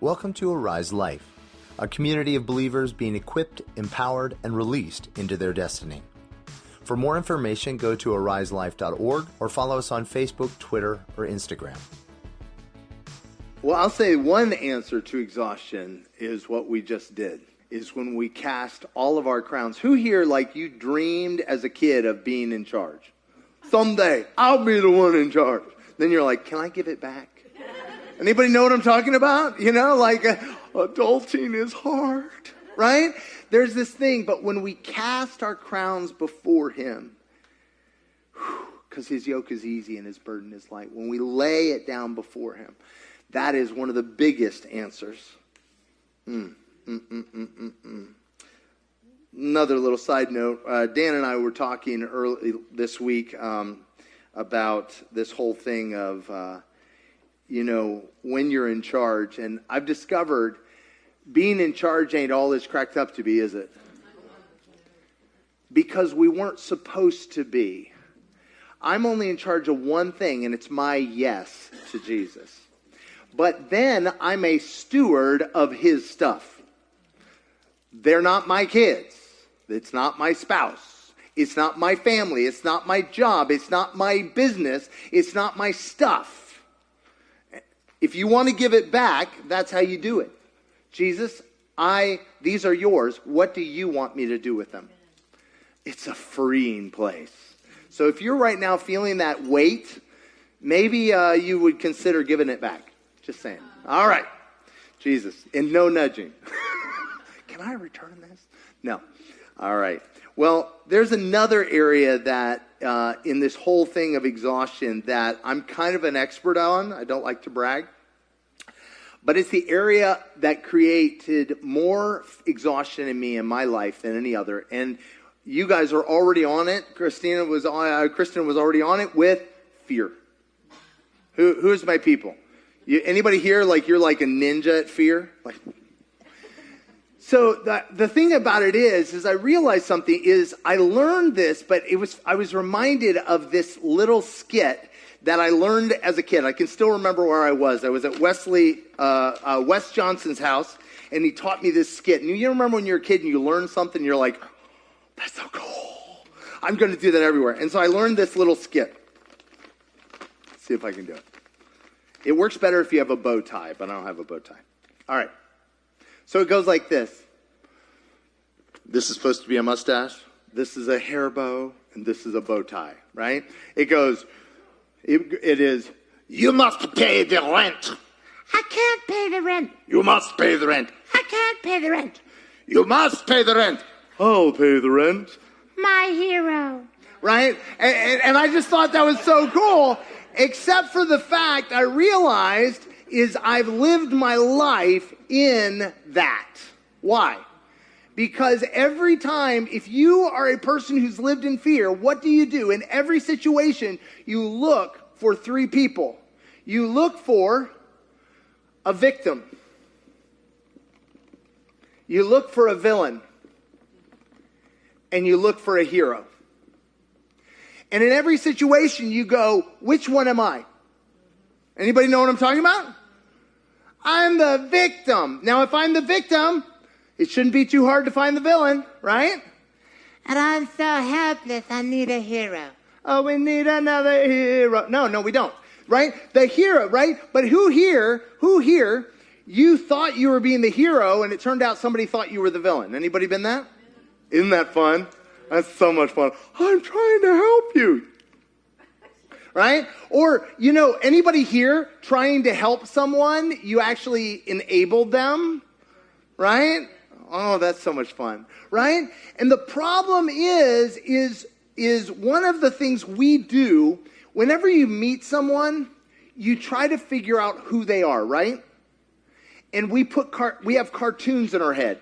Welcome to Arise Life, a community of believers being equipped, empowered, and released into their destiny. For more information, go to ariselife.org or follow us on Facebook, Twitter, or Instagram. Well, I'll say one answer to exhaustion is what we just did, is when we cast all of our crowns. Who here, like you dreamed as a kid of being in charge? Someday, I'll be the one in charge. Then you're like, can I give it back? Anybody know what I'm talking about? You know, like adulting is hard, right? There's this thing, but when we cast our crowns before him, because his yoke is easy and his burden is light, when we lay it down before him, that is one of the biggest answers. Another little side note, Dan and I were talking early this week about this whole thing of, when you're in charge. And I've discovered being in charge ain't all it's cracked up to be, is it? Because we weren't supposed to be. I'm only in charge of one thing, and it's my yes to Jesus. But then I'm a steward of his stuff. They're not my kids. It's not my spouse. It's not my family. It's not my job. It's not my business. It's not my stuff. If you want to give it back, that's how you do it. Jesus, these are yours. What do you want me to do with them? It's a freeing place. So if you're right now feeling that weight, maybe you would consider giving it back. Just saying. All right. Jesus, and no nudging. Can I return this? No. All right. Well, there's another area that in this whole thing of exhaustion that I'm kind of an expert on. I don't like to brag. But it's the area that created more exhaustion in me in my life than any other. And you guys are already on it. Kristen was already on it with fear. Who's my people? Anybody here like you're like a ninja at fear? So the thing about it is I realized something is I learned this, but I was reminded of this little skit that I learned as a kid. I can still remember where I was. I was at Wes Johnson's house, and he taught me this skit. And you remember when you're a kid and you learn something, and you're like, oh, that's so cool. I'm going to do that everywhere. And so I learned this little skit. Let's see if I can do it. It works better if you have a bow tie, but I don't have a bow tie. All right. So it goes like this. This is supposed to be a mustache. This is a hair bow, and this is a bow tie, right? It goes... It is, you must pay the rent. I can't pay the rent. You must pay the rent. I can't pay the rent. You must pay the rent. I'll pay the rent. My hero. Right? And I just thought that was so cool, except for the fact I realized is I've lived my life in that. Why? Because every time, if you are a person who's lived in fear, what do? In every situation, you look for three people. You look for a victim. You look for a villain. And you look for a hero. And in every situation, you go, which one am I? Anybody know what I'm talking about? I'm the victim. Now, if I'm the victim... it shouldn't be too hard to find the villain, right? And I'm so helpless, I need a hero. Oh, we need another hero. No, we don't, right? The hero, right? But who here, you thought you were being the hero, and it turned out somebody thought you were the villain. Anybody been that? Isn't that fun? That's so much fun. I'm trying to help you. Right? Or, anybody here trying to help someone, you actually enabled them, right? Oh, that's so much fun, right? And the problem is one of the things we do, whenever you meet someone, you try to figure out who they are, right? And we have cartoons in our head.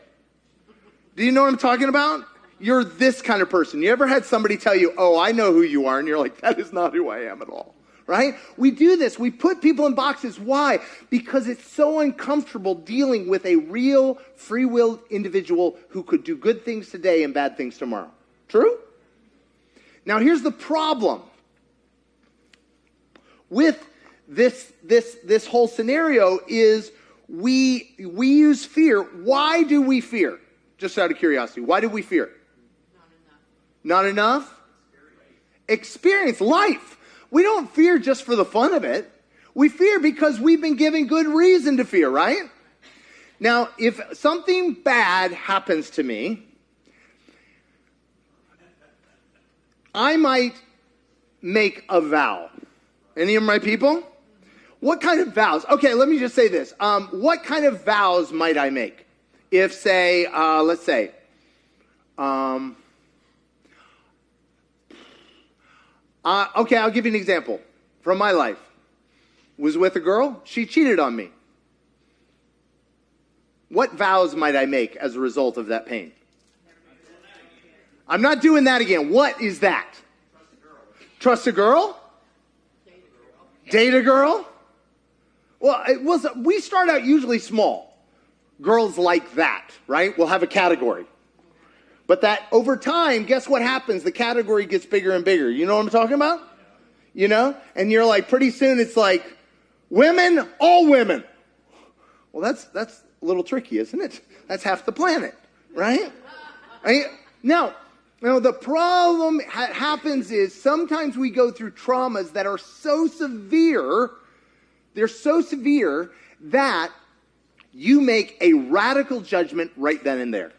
Do you know what I'm talking about? You're this kind of person. You ever had somebody tell you, oh, I know who you are, and you're like, that is not who I am at all. Right? We do this. We put people in boxes. Why? Because it's so uncomfortable dealing with a real free-willed individual who could do good things today and bad things tomorrow. True? Now, here's the problem. With this whole scenario is we use fear. Why do we fear? Just out of curiosity, why do we fear? Not enough? Experience life. We don't fear just for the fun of it. We fear because we've been given good reason to fear, right? Now, if something bad happens to me, I might make a vow. Any of my people? What kind of vows? Okay, let me just say this. What kind of vows might I make? If, say, let's say, okay, I'll give you an example from my life. Was with a girl, she cheated on me. What vows might I make as a result of that pain? I'm not doing that again. What is that? Trust a girl? Date a girl? Well, we start out usually small. Girls like that, right? We'll have a category. But that over time, guess what happens? The category gets bigger and bigger. You know what I'm talking about? You know? And you're like, pretty soon it's like, women, all women. Well, that's a little tricky, isn't it? That's half the planet, right? Now, the problem happens is sometimes we go through traumas that are so severe, they're so severe that you make a radical judgment right then and there.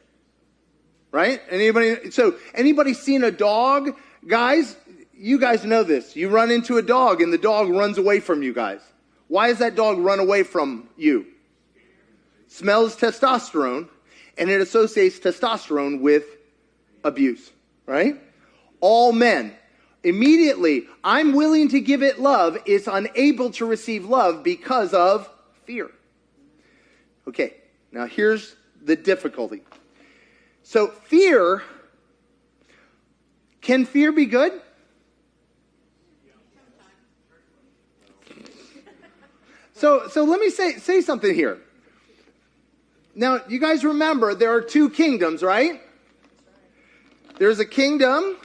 Right? Anybody seen a dog? Guys, you guys know this. You run into a dog and the dog runs away from you guys. Why does that dog run away from you? Smells testosterone, and it associates testosterone with abuse, right? All men. Immediately, I'm willing to give it love, is unable to receive love because of fear. Okay, now here's the difficulty. So can fear be good? So let me say something here. Now, you guys remember there are two kingdoms, right? There's a kingdom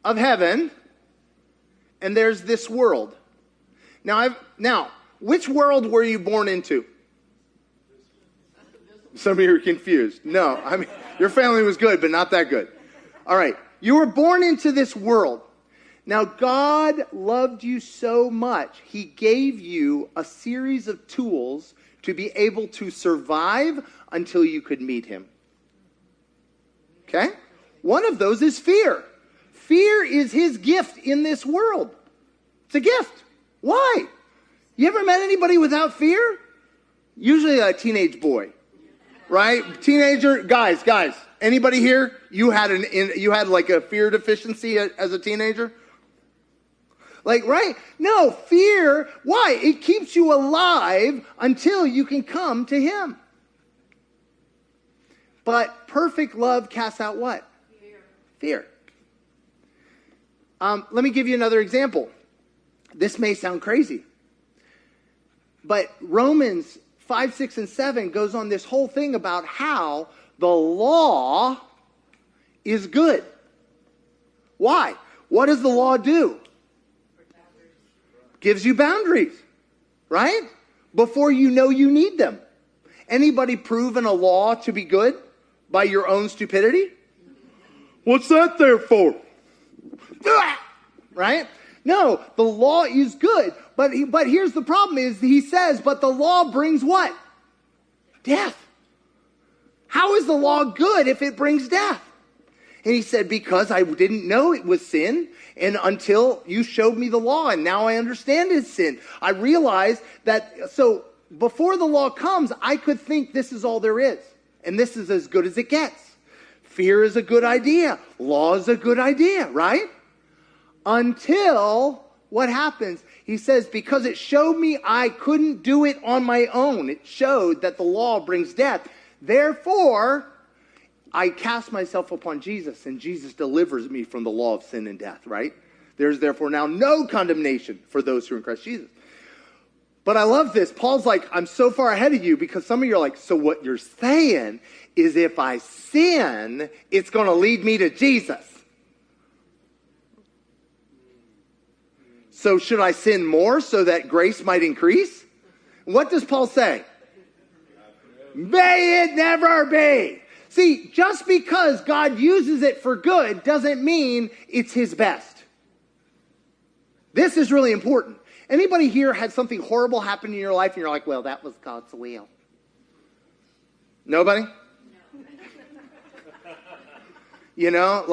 of heaven, and there's this world. Now, which world were you born into? Some of you are confused. No, I mean, your family was good, but not that good. All right, you were born into this world. Now, God loved you so much, He gave you a series of tools to be able to survive until you could meet Him. Okay? One of those is fear. Fear is His gift in this world. It's a gift. Why? You ever met anybody without fear? Usually a teenage boy, right? Teenager, guys, anybody here? You had like a fear deficiency as a teenager? Like, right? No, fear, why? It keeps you alive until you can come to Him. But perfect love casts out what? Fear. Let me give you another example. This may sound crazy. But Romans 5, 6, and 7 goes on this whole thing about how the law is good. Why? What does the law do? Gives you boundaries, right? Before you know you need them. Anybody proven a law to be good by your own stupidity? What's that there for? Right? No, the law is good. But here's the problem is he says, but the law brings what? Death. How is the law good if it brings death? And he said, because I didn't know it was sin, and until you showed me the law, and now I understand it's sin. I realized that, so before the law comes, I could think this is all there is, and this is as good as it gets. Fear is a good idea. Law is a good idea, right? Until what happens? He says, because it showed me I couldn't do it on my own. It showed that the law brings death. Therefore, I cast myself upon Jesus, and Jesus delivers me from the law of sin and death, right? There's therefore now no condemnation for those who are in Christ Jesus. But I love this. Paul's like, I'm so far ahead of you, because some of you are like, so what you're saying is if I sin, it's going to lead me to Jesus. So should I sin more so that grace might increase? What does Paul say? May it never be. See, just because God uses it for good doesn't mean it's his best. This is really important. Anybody here had something horrible happen in your life and you're like, well, that was God's will? Nobody? No.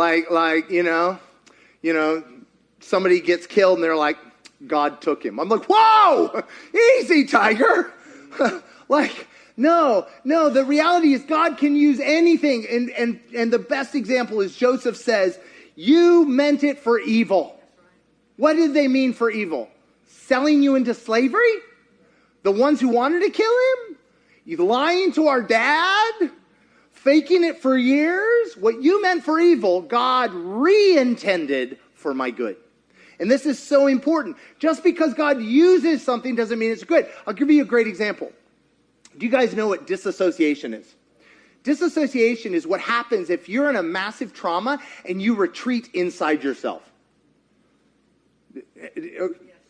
Somebody gets killed and they're like, God took him. I'm like, whoa, easy, Tiger. No, the reality is God can use anything. And the best example is Joseph says, you meant it for evil. What did they mean for evil? Selling you into slavery? The ones who wanted to kill him? You lying to our dad? Faking it for years? What you meant for evil, God re-intended for my good. And this is so important. Just because God uses something doesn't mean it's good. I'll give you a great example. Do you guys know what disassociation is? Disassociation is what happens if you're in a massive trauma and you retreat inside yourself.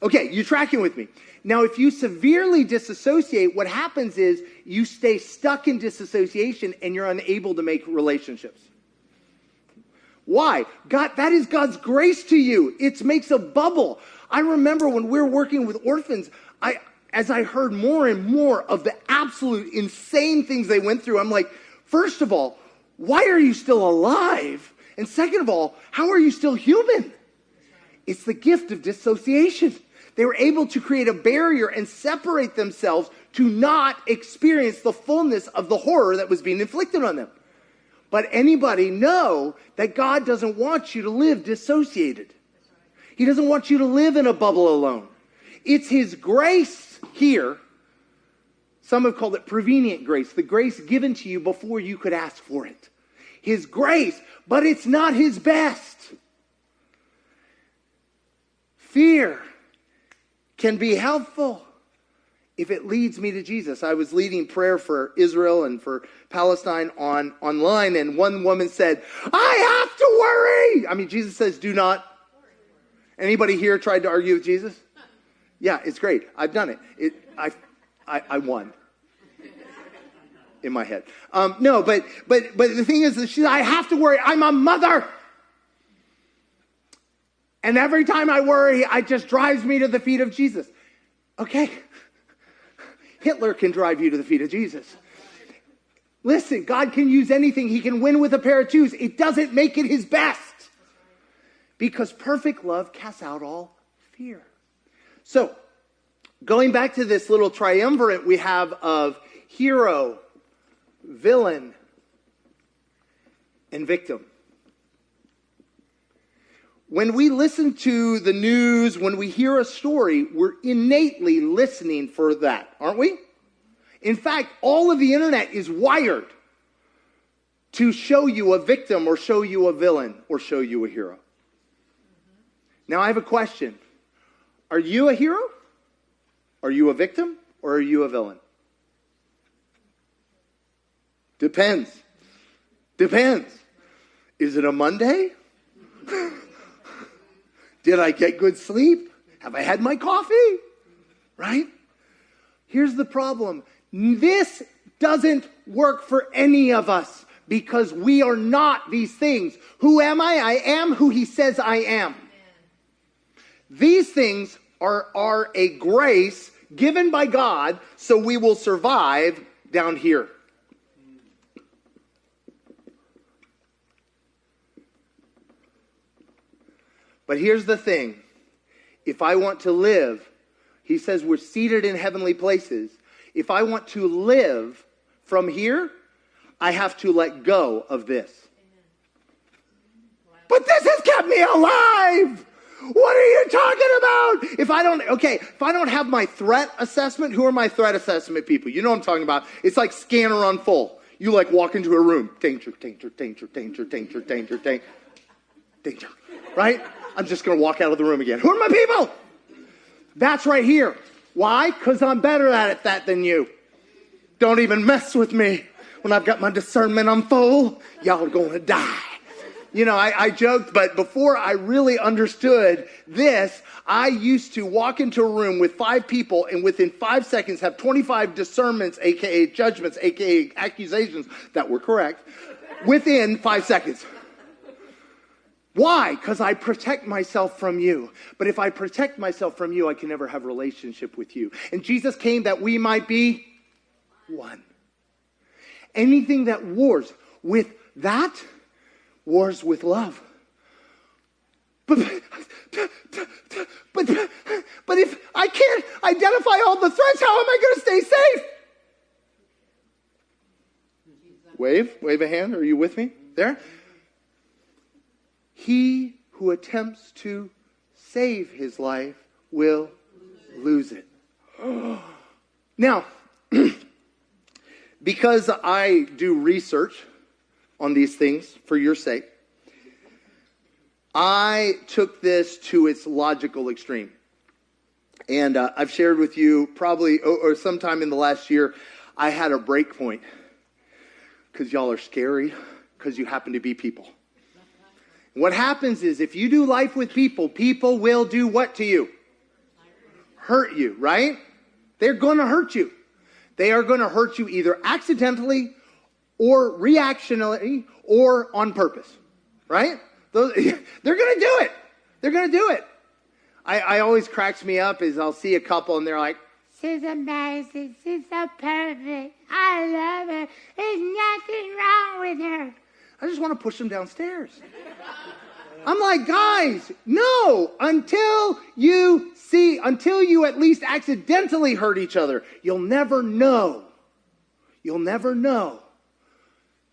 Okay, you're tracking with me. Now, if you severely disassociate, what happens is you stay stuck in disassociation and you're unable to make relationships. Why? God, that is God's grace to you. It makes a bubble. I remember when we were working with orphans, as I heard more and more of the absolute insane things they went through, I'm like, first of all, why are you still alive? And second of all, how are you still human? It's the gift of dissociation. They were able to create a barrier and separate themselves to not experience the fullness of the horror that was being inflicted on them. But anybody know that God doesn't want you to live dissociated. He doesn't want you to live in a bubble alone. It's his grace here. Some have called it prevenient grace, the grace given to you before you could ask for it. His grace, but it's not his best. Fear can be helpful if it leads me to Jesus. I was leading prayer for Israel and for Palestine online, and one woman said, I have to worry. I mean, Jesus says, do not. Anybody here tried to argue with Jesus? Yeah, it's great. I've done it. I won. In my head. No, but the thing is that I have to worry. I'm a mother. And every time I worry, it just drives me to the feet of Jesus. Okay. Hitler can drive you to the feet of Jesus. Listen, God can use anything. He can win with a pair of shoes. It doesn't make it his best. Because perfect love casts out all fear. So, going back to this little triumvirate we have of hero, villain, and victim. When we listen to the news, when we hear a story, we're innately listening for that, aren't we? In fact, all of the internet is wired to show you a victim or show you a villain or show you a hero. Now, I have a question. Are you a hero? Are you a victim? Or are you a villain? Depends. Is it a Monday? Did I get good sleep? Have I had my coffee? Right? Here's the problem. This doesn't work for any of us because we are not these things. Who am I? I am who he says I am. These things are a grace given by God so we will survive down here. But here's the thing. If I want to live, he says we're seated in heavenly places. If I want to live from here, I have to let go of this. But this has kept me alive. What are you talking about? If I don't have my threat assessment, who are my threat assessment people? You know what I'm talking about. It's like scanner on full. You like walk into a room. Danger, danger, danger, danger, danger, danger, danger. Danger. Right? I'm just going to walk out of the room again. Who are my people? That's right here. Why? Because I'm better at that than you. Don't even mess with me. When I've got my discernment on full, y'all are going to die. I joked, but before I really understood this, I used to walk into a room with 5 people and within 5 seconds have 25 discernments, aka judgments, aka accusations that were correct, within 5 seconds. Why? Because I protect myself from you. But if I protect myself from you, I can never have a relationship with you. And Jesus came that we might be one. Anything that wars with that, wars with love. But if I can't identify all the threats, how am I going to stay safe? Wave a hand. Are you with me there? He who attempts to save his life will lose it. Now, because I do research on these things for your sake, I took this to its logical extreme. And I've shared with you probably, or sometime in the last year, I had a break point. Because y'all are scary, because you happen to be people. What happens is if you do life with people, people will do what to you? Hurt you, right? They're going to hurt you. They are going to hurt you either accidentally or reactionally or on purpose, right? They're going to do it. They're going to do it. I always cracks me up is I'll see a couple and they're like, she's amazing. She's so perfect. I love her. There's nothing wrong with her. I just want to push them downstairs. I'm like, guys, no, until you at least accidentally hurt each other, you'll never know. You'll never know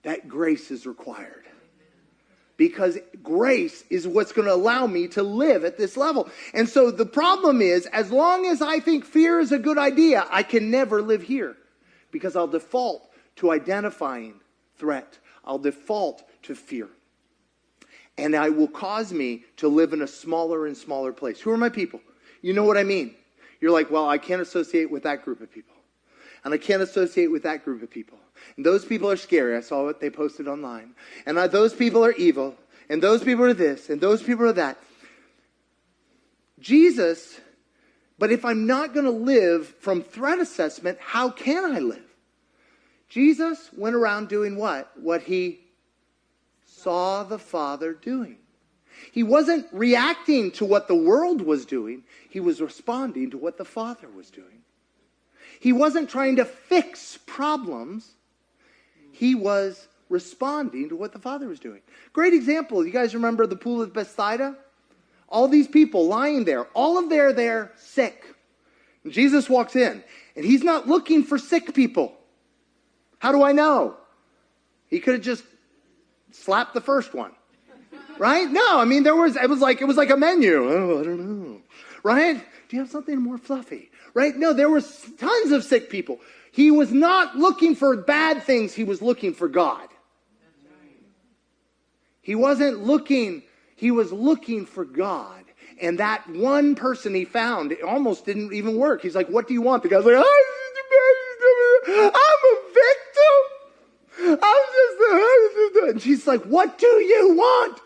that grace is required. Because grace is what's going to allow me to live at this level. And so the problem is, as long as I think fear is a good idea, I can never live here. Because I'll default to identifying threat. I'll default to fear. And it will cause me to live in a smaller and smaller place. Who are my people? You know what I mean? You're like, well, I can't associate with that group of people. And I can't associate with that group of people. And those people are scary. I saw what they posted online. And those people are evil. And those people are this. And those people are that. Jesus, but if I'm not going to live from threat assessment, how can I live? Jesus went around doing what? What he saw the Father doing. He wasn't reacting to what the world was doing. He was responding to what the Father was doing. He wasn't trying to fix problems. He was responding to what the Father was doing. Great example. You guys remember the pool of Bethsaida? All these people lying there. All of they're sick. And Jesus walks in. And he's not looking for sick people. How do I know? He could have just slapped the first one. Right? No, I mean, it was like a menu. Oh, I don't know. Right? Do you have something more fluffy? Right? No, there were tons of sick people. He was not looking for bad things. He was looking for God. He was looking for God. And that one person he found, it almost didn't even work. He's like, what do you want? The guy's like, I'm a victim. And she's like, what do you want?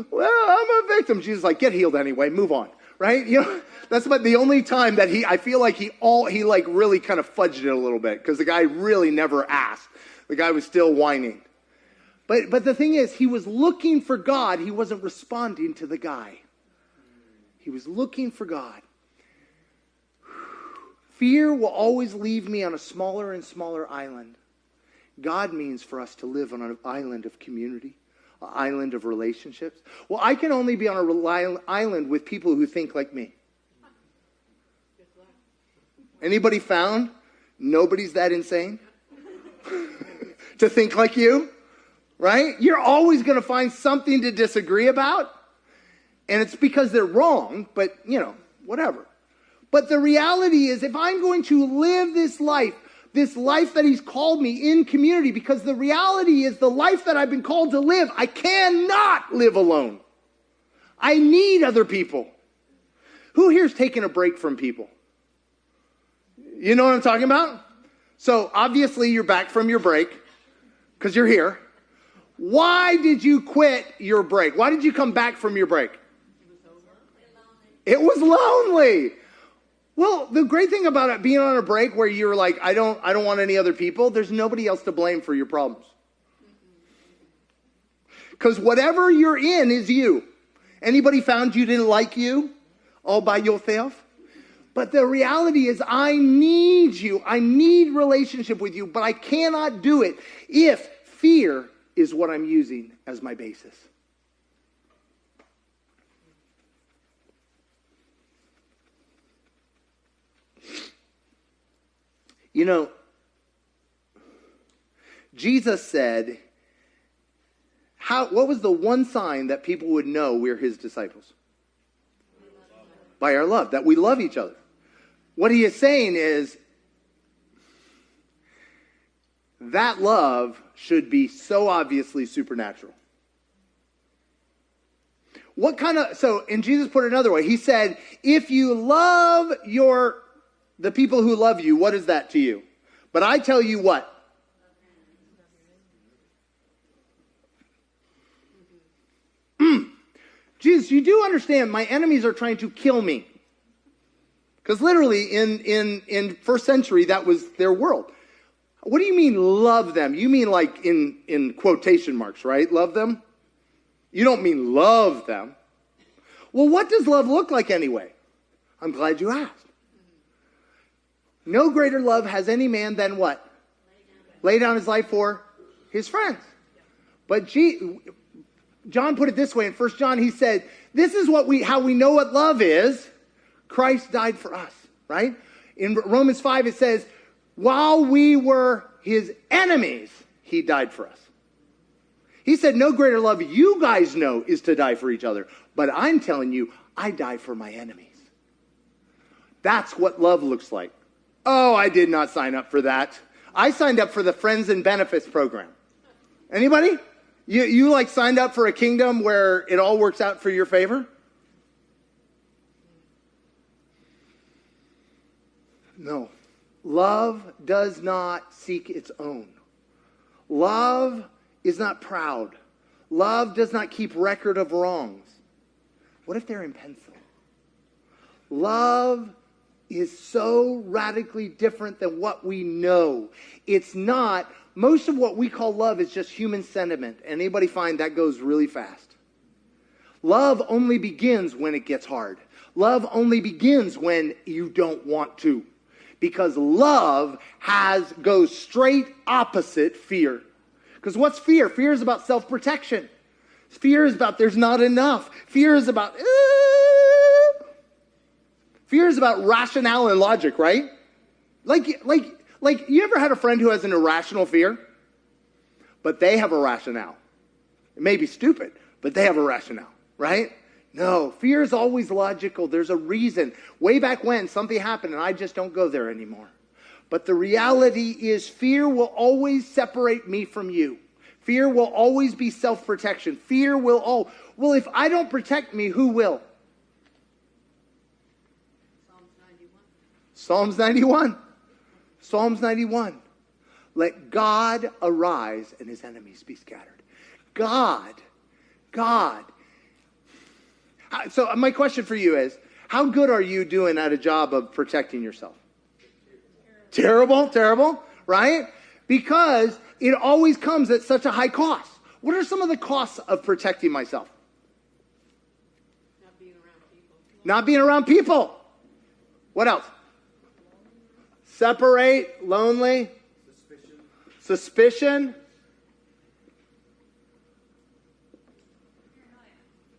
Well, I'm a victim. Jesus like, get healed anyway. Move on. Right? You know, that's about the only time that I feel like he really kind of fudged it a little bit because the guy really never asked. The guy was still whining. But the thing is, he was looking for God. He wasn't responding to the guy. He was looking for God. Fear will always leave me on a smaller and smaller island. God means for us to live on an island of community, an island of relationships. Well, I can only be on an island with people who think like me. Anybody found nobody's that insane to think like you? Right? You're always going to find something to disagree about. And it's because they're wrong, but, whatever. But the reality is, if I'm going to live this life that he's called me in community, because the reality is the life that I've been called to live, I cannot live alone. I need other people. Who here's taking a break from people? You know what I'm talking about? So obviously you're back from your break because you're here. Why did you quit your break? Why did you come back from your break? It was lonely. Well, the great thing about it being on a break where you're like, I don't want any other people, there's nobody else to blame for your problems. Because whatever you're in is you. Anybody found you didn't like you all by yourself? But the reality is I need you. I need relationship with you, but I cannot do it if fear is what I'm using as my basis. You know, Jesus said, what was the one sign that people would know we're his disciples? By our love, that we love each other. What he is saying is, that love should be so obviously supernatural. And Jesus put it another way. He said, if you love the people who love you, what is that to you? But I tell you what? Jesus, you do understand my enemies are trying to kill me. Because literally in first century, that was their world. What do you mean love them? You mean like in quotation marks, right? Love them? You don't mean love them. Well, what does love look like anyway? I'm glad you asked. No greater love has any man than what? Lay down his life for his friends. But John put it this way in 1 John. He said, this is how we know what love is. Christ died for us, right? In Romans 5, it says, while we were his enemies, he died for us. He said, no greater love you guys know is to die for each other. But I'm telling you, I die for my enemies. That's what love looks like. Oh, I did not sign up for that. I signed up for the Friends and Benefits program. Anybody? You like signed up for a kingdom where it all works out for your favor? No. Love does not seek its own. Love is not proud. Love does not keep record of wrongs. What if they're in pencil? Love is so radically different than what we know. It's not, most of what we call love is just human sentiment. Anybody find that goes really fast? Love only begins when it gets hard. Love only begins when you don't want to. Because love goes straight opposite fear. Because what's fear? Fear is about self-protection. Fear is about there's not enough. Fear is about fear is about rationale and logic, right? Like you ever had a friend who has an irrational fear? But they have a rationale. It may be stupid, but they have a rationale, right? No, fear is always logical. There's a reason. Way back when something happened and I just don't go there anymore. But the reality is fear will always separate me from you. Fear will always be self-protection. Fear will well, if I don't protect me, who will? Psalms 91. Psalms 91. Let God arise and his enemies be scattered. God. So my question for you is, how good are you doing at a job of protecting yourself? Terrible, right? Because it always comes at such a high cost. What are some of the costs of protecting myself? Not being around people. What else? Separate, lonely, suspicion,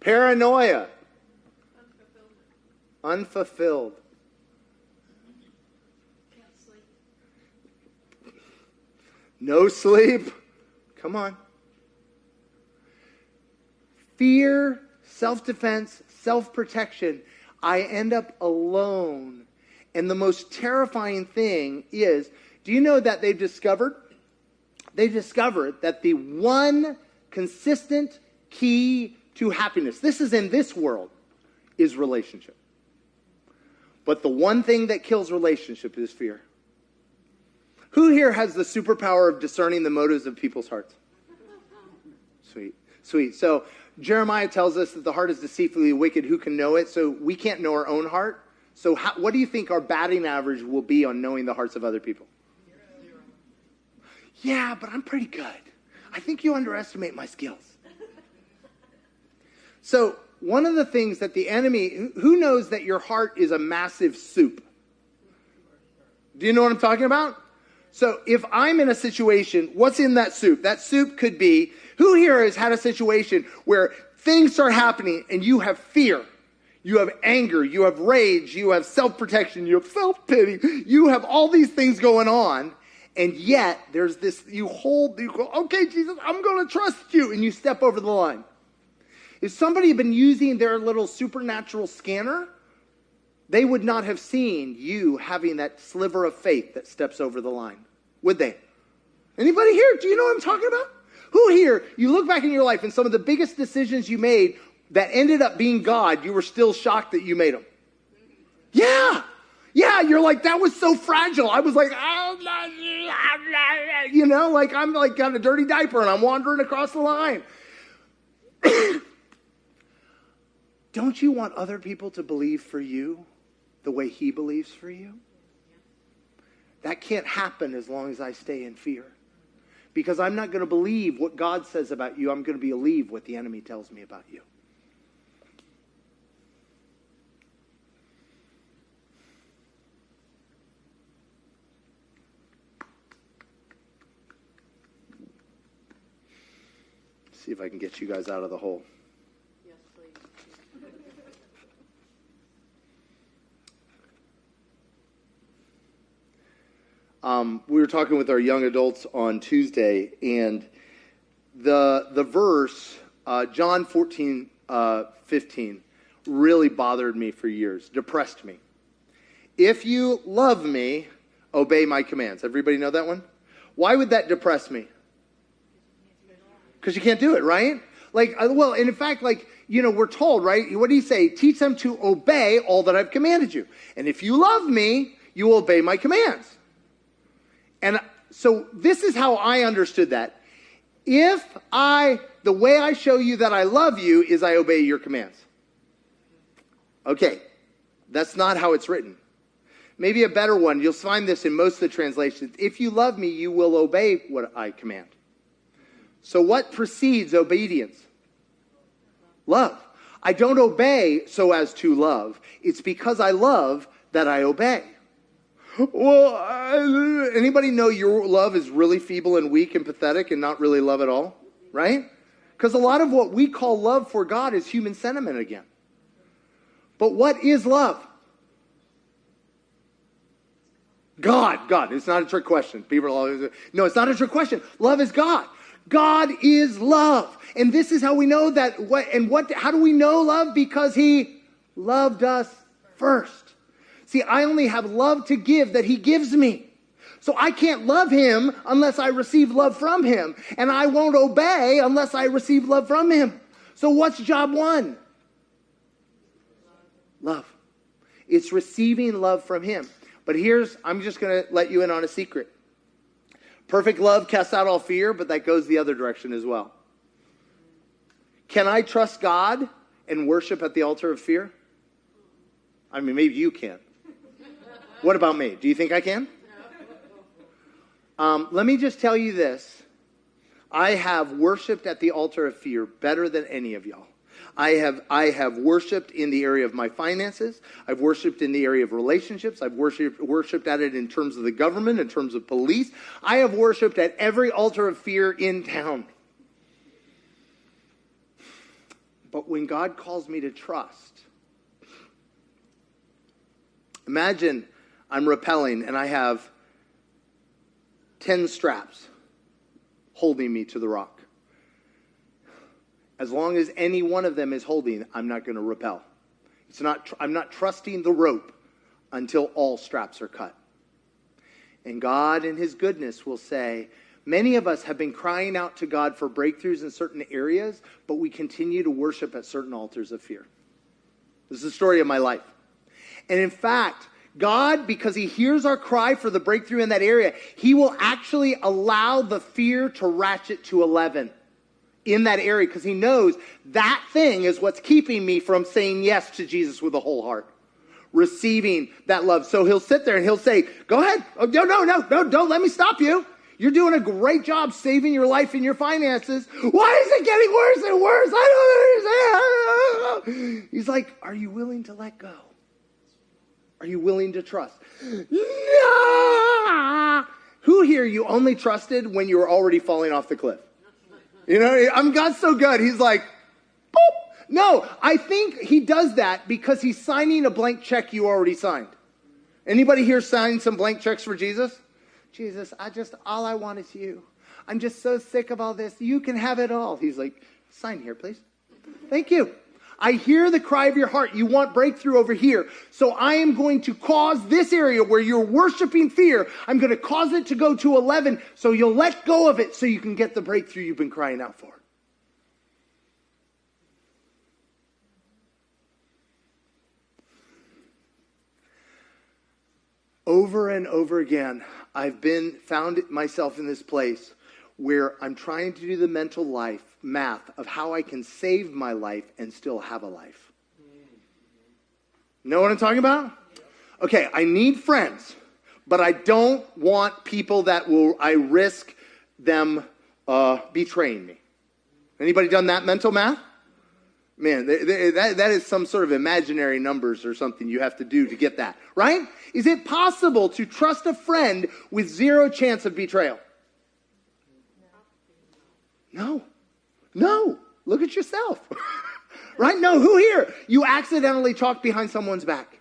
paranoia, unfulfilled. No sleep. Come on. Fear, self-defense, self-protection. I end up alone. And the most terrifying thing is, do you know that they've discovered that the one consistent key to happiness, this is in this world, is relationship. But the one thing that kills relationship is fear. Who here has the superpower of discerning the motives of people's hearts? Sweet, sweet. So Jeremiah tells us that the heart is deceitfully wicked. Who can know it? So we can't know our own heart. So what do you think our batting average will be on knowing the hearts of other people? Yeah, but I'm pretty good. I think you underestimate my skills. So one of the things that the enemy, who knows that your heart is a massive soup? Do you know what I'm talking about? So if I'm in a situation, what's in that soup? That soup could be, who here has had a situation where things start happening and you have fear, you have anger, you have rage, you have self-protection, you have self-pity, you have all these things going on, and yet there's this, you go, okay, Jesus, I'm going to trust you, and you step over the line. If somebody had been using their little supernatural scanner, they would not have seen you having that sliver of faith that steps over the line, would they? Anybody here? Do you know what I'm talking about? Who here, you look back in your life and some of the biggest decisions you made that ended up being God, you were still shocked that you made them? Yeah. Yeah, you're like, that was so fragile. I was like, you know, like I'm like got a dirty diaper and I'm wandering across the line. Don't you want other people to believe for you the way he believes for you? That can't happen as long as I stay in fear. Because I'm not going to believe what God says about you. I'm going to believe what the enemy tells me about you. See if I can get you guys out of the hole. Yes, please. We were talking with our young adults on Tuesday, and the verse, John 14:15, really bothered me for years, depressed me. If you love me, obey my commands. Everybody know that one? Why would that depress me? Because you can't do it, right? Like, well, and in fact, like, you know, we're told, right? What do you say? Teach them to obey all that I've commanded you. And if you love me, you will obey my commands. And so this is how I understood that. The way I show you that I love you is I obey your commands. Okay, that's not how it's written. Maybe a better one, you'll find this in most of the translations. If you love me, you will obey what I command. So what precedes obedience? Love. I don't obey so as to love. It's because I love that I obey. Well, anybody know your love is really feeble and weak and pathetic and not really love at all? Right? Because a lot of what we call love for God is human sentiment again. But what is love? God. It's not a trick question. People are always, no, it's not a trick question. Love is God. God is love. And this is how we know that. How do we know love? Because he loved us first. See, I only have love to give that he gives me. So I can't love him unless I receive love from him. And I won't obey unless I receive love from him. So what's job one? Love. It's receiving love from him. But I'm just going to let you in on a secret. Perfect love casts out all fear, but that goes the other direction as well. Can I trust God and worship at the altar of fear? I mean, maybe you can. What about me? Do you think I can? Let me just tell you this. I have worshiped at the altar of fear better than any of y'all. I have worshiped in the area of my finances. I've worshiped in the area of relationships. I've worshiped at it in terms of the government, in terms of police. I have worshiped at every altar of fear in town. But when God calls me to trust, imagine I'm rappelling and I have 10 straps holding me to the rock. As long as any one of them is holding, I'm not going to rappel. I'm not trusting the rope until all straps are cut. And God in his goodness will say, many of us have been crying out to God for breakthroughs in certain areas, but we continue to worship at certain altars of fear. This is the story of my life. And in fact, God, because he hears our cry for the breakthrough in that area, he will actually allow the fear to ratchet to 11. in that area because he knows that thing is what's keeping me from saying yes to Jesus with a whole heart. Receiving that love. So he'll sit there and he'll say, go ahead. Oh, no, don't let me stop you. You're doing a great job saving your life and your finances. Why is it getting worse and worse? I don't understand. He's like, are you willing to let go? Are you willing to trust? No. Who here you only trusted when you were already falling off the cliff? You know, God's so good. He's like, boop. No, I think he does that because he's signing a blank check you already signed. Anybody here sign some blank checks for Jesus? Jesus, all I want is you. I'm just so sick of all this. You can have it all. He's like, sign here, please. Thank you. I hear the cry of your heart. You want breakthrough over here. So I am going to cause this area where you're worshiping fear. I'm going to cause it to go to 11 so you'll let go of it so you can get the breakthrough you've been crying out for. Over and over again, I've found myself in this place where I'm trying to do the mental math of how I can save my life and still have a life. Know what I'm talking about? Okay, I need friends, but I don't want people that I risk them betraying me. Anybody done that mental math? Man, that is some sort of imaginary numbers or something you have to do to get that, right? Is it possible to trust a friend with zero chance of betrayal? No. Look at yourself, right? No, who here? You accidentally talked behind someone's back,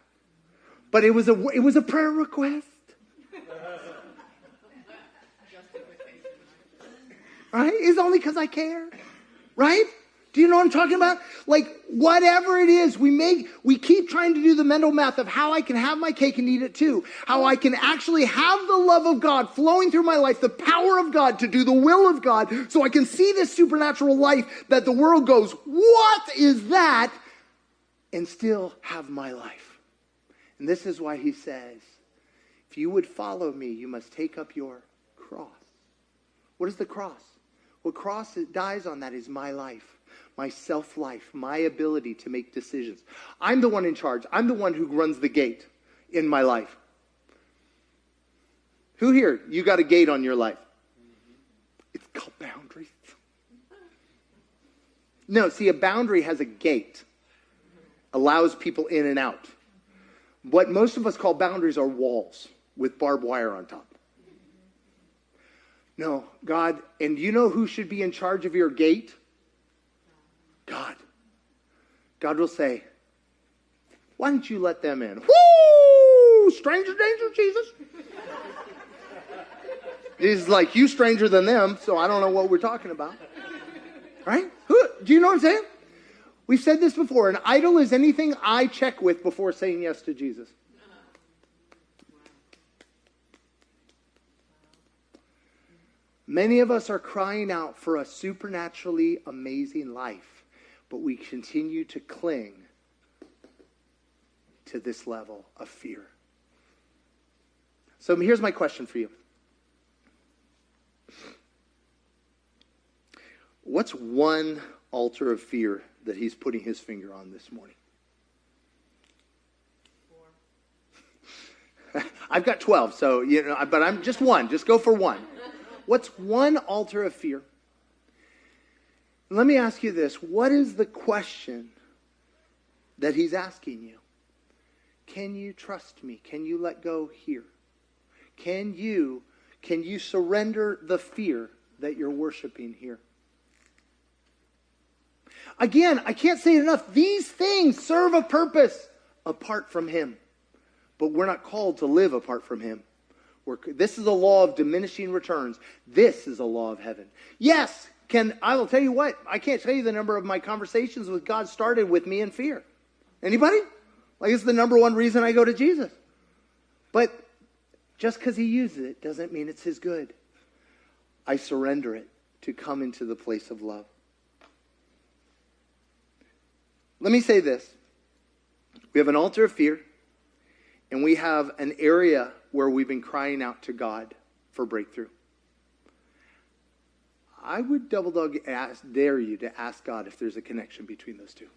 but it was a prayer request, right? It's only because I care, right? Do you know what I'm talking about? Like, whatever it is, we keep trying to do the mental math of how I can have my cake and eat it too. How I can actually have the love of God flowing through my life, the power of God to do the will of God, so I can see this supernatural life that the world goes, what is that? And still have my life. And this is why he says, if you would follow me, you must take up your cross. What is the cross? What cross it dies on that is my life. My self-life, my ability to make decisions. I'm the one in charge. I'm the one who runs the gate in my life. Who here, you got a gate on your life? It's called boundaries. No, see, a boundary has a gate. Allows people in and out. What most of us call boundaries are walls with barbed wire on top. No, God, and you know who should be in charge of your gate? God. God will say, why don't you let them in? Woo! Stranger danger, Jesus. He's like, you stranger than them, so I don't know what we're talking about. Right? Do you know what I'm saying? We've said this before. An idol is anything I check with before saying yes to Jesus. Many of us are crying out for a supernaturally amazing life. But we continue to cling to this level of fear. So here's my question for you. What's one altar of fear that he's putting his finger on this morning? 4. I've got 12, so but I'm just one. Just go for one. What's one altar of fear? Let me ask you this. What is the question that he's asking you? Can you trust me? Can you let go here? Can you surrender the fear that you're worshiping here? Again, I can't say it enough. These things serve a purpose apart from him. But we're not called to live apart from him. This is a law of diminishing returns. This is a law of heaven. Yes, I will tell you what, I can't tell you the number of my conversations with God started with me in fear. Anybody? Like, it's the number one reason I go to Jesus. But just because he uses it doesn't mean it's his good. I surrender it to come into the place of love. Let me say this. We have an altar of fear, and we have an area where we've been crying out to God for breakthrough. I would double dog dare you to ask God if there's a connection between those two.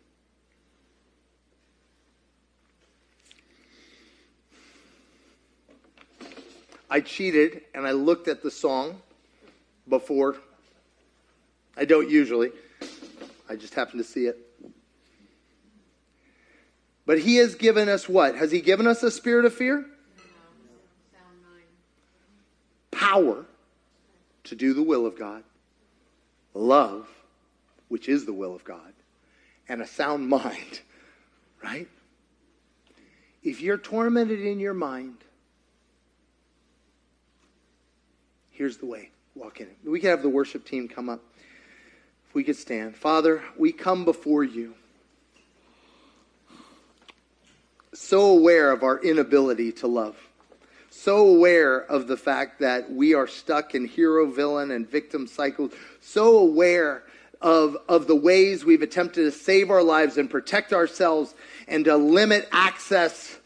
I cheated and I looked at the song before. I don't usually. I just happened to see it. But he has given us what? Has he given us a spirit of fear? Sound mind. Power to do the will of God. Love, which is the will of God. And a sound mind. Right? If you're tormented in your mind, here's the way. Walk in it. We could have the worship team come up. If we could stand. Father, we come before you, so aware of our inability to love. So aware of the fact that we are stuck in hero, villain, and victim cycles. So aware of the ways we've attempted to save our lives and protect ourselves and to limit access.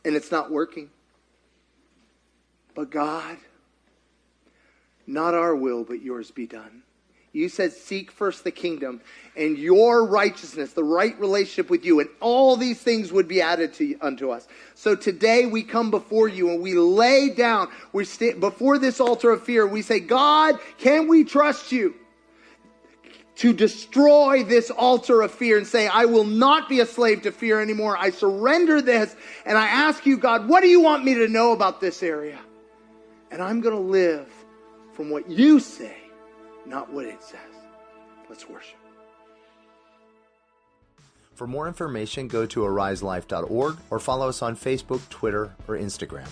And it's not working. But God, not our will, but yours be done. You said, seek first the kingdom and your righteousness, the right relationship with you, and all these things would be added unto us. So today we come before you and we lay down, we stand before this altar of fear. We say, God, can we trust you to destroy this altar of fear and say, I will not be a slave to fear anymore. I surrender this and I ask you, God, what do you want me to know about this area? And I'm going to live from what you say, not what it says. Let's worship. For more information, go to ariselife.org or follow us on Facebook, Twitter, or Instagram.